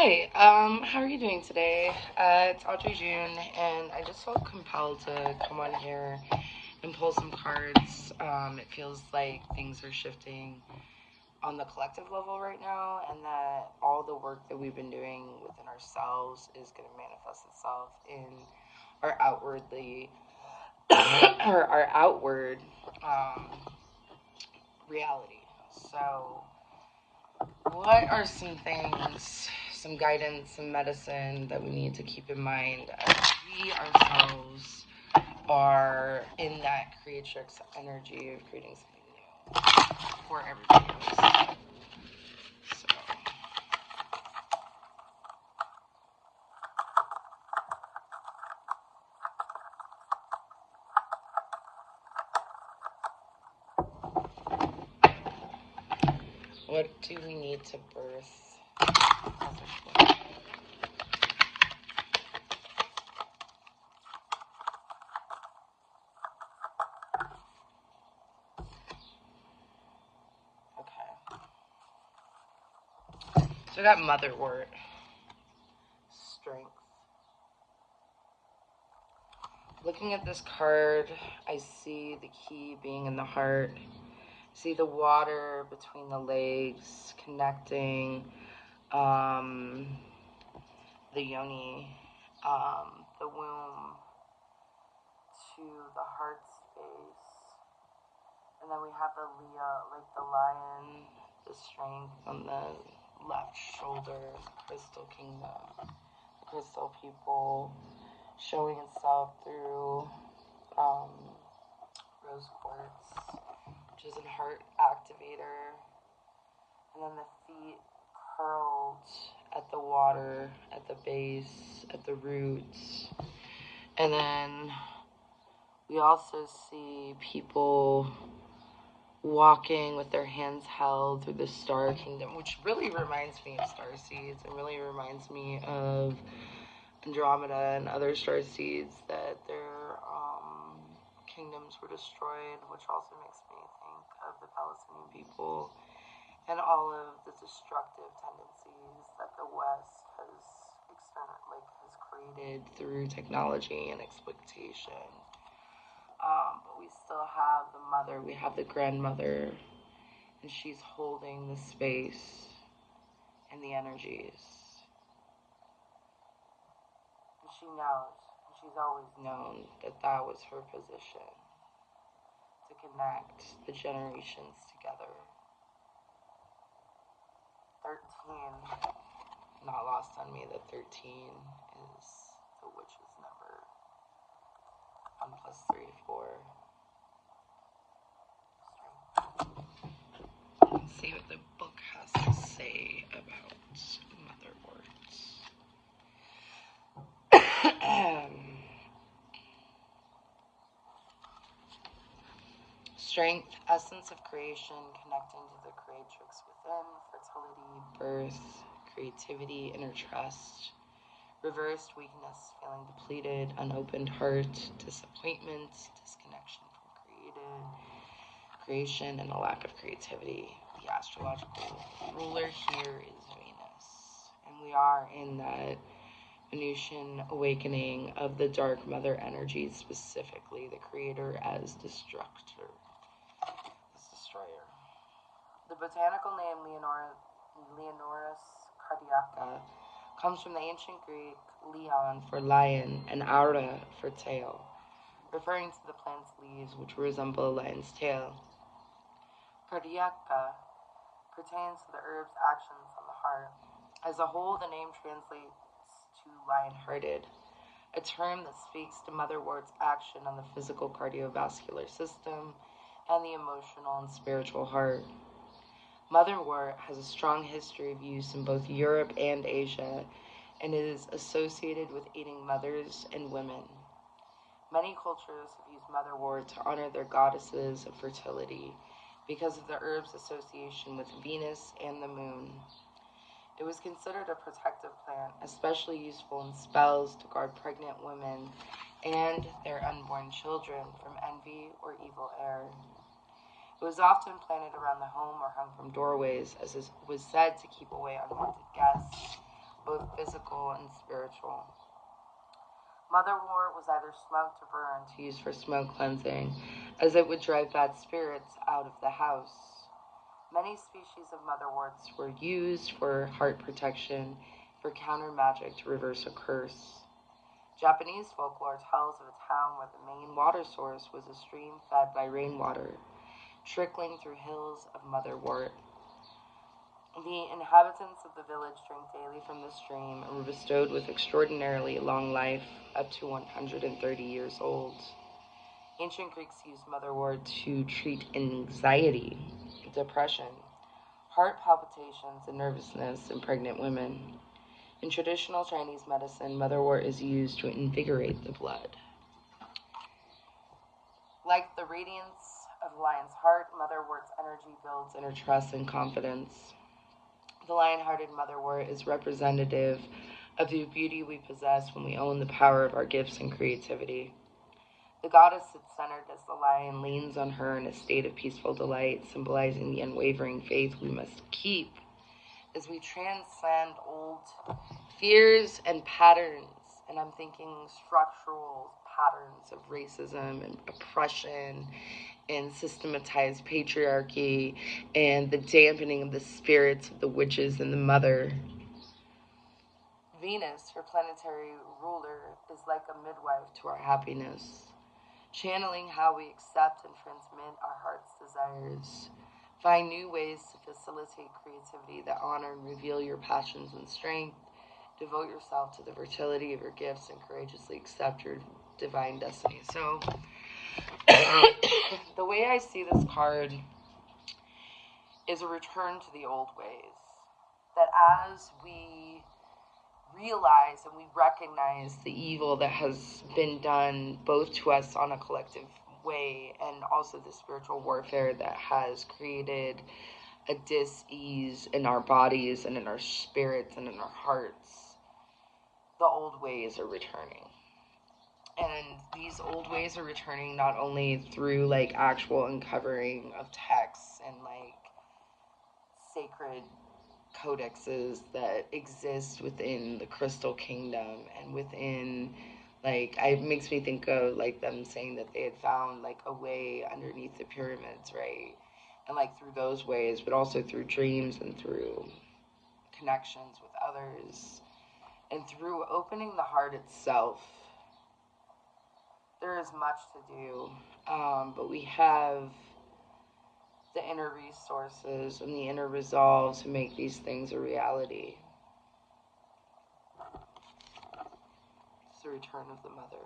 Hi, how are you doing today? It's Audrey June, and I just felt compelled to come on here and pull some cards. It feels like things are shifting on the collective level right now, and that all the work that we've been doing within ourselves is going to manifest itself in our outwardly, or our outward um, reality. So, what are some things, some guidance, some medicine that we need to keep in mind as we ourselves are in that creatrix energy of creating something new for everybody else? So, what do we need to birth? Okay. So I got motherwort, strength. Looking at this card, I see the key being in the heart. See the water between the legs connecting the yoni, the womb to the heart space. And then we have the Leah, like the lion, the strength on the left shoulder, crystal kingdom, crystal people showing itself through rose quartz, which is a heart activator. And then the feet curled at the water, at the base, at the roots. And then we also see people walking with their hands held through the star kingdom, which really reminds me of star seeds. It really reminds me of Andromeda and other star seeds, that their kingdoms were destroyed, which also makes me think of the Palestinian people and all of the destructive tendencies that the West has created through technology and exploitation. But we still have the mother, we have the grandmother, and she's holding the space and the energies. And she knows, and she's always known, that that was her position, to connect the generations together. 13, not lost on me that 13 is the witch's number. 1 plus 3, 4. Let's see what the book has to say about motherworts. Strength, essence of creation, connecting to the creatrix within, fertility, birth, creativity, inner trust. Reversed weakness, feeling depleted, unopened heart, disappointment, disconnection from creation, and a lack of creativity. The astrological ruler here is Venus. And we are in that Venusian awakening of the dark mother energy, specifically the creator as destructor, as destroyer. The botanical name Leonoris cardiaca comes from the ancient Greek leon for lion and aura for tail, referring to the plant's leaves which resemble a lion's tail. Cardiaca pertains to the herb's actions on the heart. As a whole, the name translates to lion-hearted, a term that speaks to motherwort's action on the physical cardiovascular system and the emotional and spiritual heart. Motherwort has a strong history of use in both Europe and Asia, and is associated with aiding mothers and women. Many cultures have used motherwort to honor their goddesses of fertility because of the herb's association with Venus and the moon. It was considered a protective plant, especially useful in spells to guard pregnant women and their unborn children from envy or evil air. It was often planted around the home or hung from doorways, as it was said to keep away unwanted guests, both physical and spiritual. Motherwort was either smoked or burned to use for smoke cleansing, as it would drive bad spirits out of the house. Many species of motherworts were used for heart protection, for counter magic to reverse a curse. Japanese folklore tells of a town where the main water source was a stream fed by rainwater, trickling through hills of motherwort. The inhabitants of the village drank daily from the stream and were bestowed with extraordinarily long life, up to 130 years old. Ancient Greeks used motherwort to treat anxiety, depression, heart palpitations, and nervousness in pregnant women. In traditional Chinese medicine, motherwort is used to invigorate the blood. Like the radiance of the lion's heart, motherwort's energy builds inner trust and confidence. The lion-hearted motherwort is representative of the beauty we possess when we own the power of our gifts and creativity. The goddess sits centered as the lion leans on her in a state of peaceful delight, symbolizing the unwavering faith we must keep as we transcend old fears and patterns. And I'm thinking structural patterns of racism and oppression and systematized patriarchy and the dampening of the spirits of the witches and the mother. Venus, her planetary ruler, is like a midwife to our happiness, channeling how we accept and transmit our heart's desires. Find new ways to facilitate creativity that honor and reveal your passions and strength. Devote yourself to the fertility of your gifts and courageously accept your divine destiny. So, the way I see this card is a return to the old ways. That as we realize and we recognize the evil that has been done both to us on a collective way and also the spiritual warfare that has created a dis-ease in our bodies and in our spirits and in our hearts, the old ways are returning. And these old ways are returning not only through like actual uncovering of texts and like sacred codexes that exist within the Crystal Kingdom and within, like, it makes me think of like them saying that they had found like a way underneath the pyramids, right? And like through those ways, but also through dreams and through connections with others and through opening the heart itself. There is much to do, but we have the inner resources and the inner resolve to make these things a reality. It's the return of the mother.